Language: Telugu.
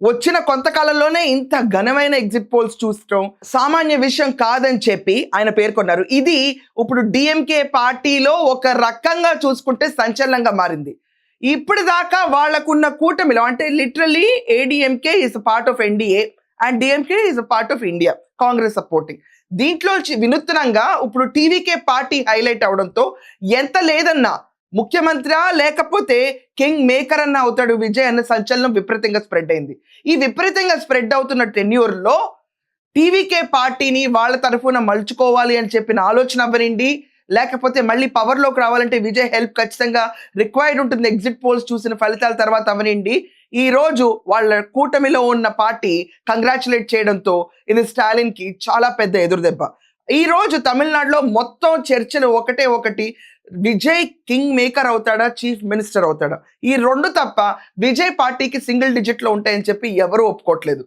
వచ్చిన కొంతకాలంలోనే ఇంత ఘనమైన ఎగ్జిట్ పోల్స్ చూడటం సామాన్య విషయం కాదని చెప్పి ఆయన పేర్కొన్నారు. ఇది ఇప్పుడు డిఎంకే పార్టీలో ఒక రకంగా చూసుకుంటే సంచలనంగా మారింది. ఇప్పటిదాకా వాళ్ళకున్న కూటమిలో అంటే literally ADMK is part of NDA and DMK is part of India, Congress supporting. దీంట్లో వినూత్నంగా ఇప్పుడు టీవీకే పార్టీ హైలైట్ అవడంతో ఎంత లేదన్నా ముఖ్యమంత్రి లేకపోతే కింగ్ మేకర్ అన్న అవుతాడు విజయ్ అన్న సంచలనం విపరీతంగా స్ప్రెడ్ అయింది. ఈ విపరీతంగా స్ప్రెడ్ అవుతున్న టెన్యూర్లో టీవీకే పార్టీని వాళ్ళ తరఫున మలుచుకోవాలి అని చెప్పిన ఆలోచన అవ్వనండి, లేకపోతే మళ్ళీ పవర్లోకి రావాలంటే విజయ్ హెల్ప్ ఖచ్చితంగా రిక్వైర్డ్ ఉంటుంది ఎగ్జిట్ పోల్స్ చూసిన ఫలితాల తర్వాత అవనండి, ఈ రోజు వాళ్ళ కూటమిలో ఉన్న పార్టీ కంగ్రాచులేట్ చేయడంతో ఇది స్టాలిన్కి చాలా పెద్ద ఎదురుదెబ్బ. ఈ రోజు తమిళనాడులో మొత్తం చర్చలు ఒకటి, విజయ్ కింగ్ మేకర్ అవుతాడా, చీఫ్ మినిస్టర్ అవుతాడా? ఈ రెండు తప్ప విజయ్ పార్టీకి సింగిల్ డిజిట్ లో ఉంటాయని చెప్పి ఎవరు ఒప్పుకోవట్లేదు.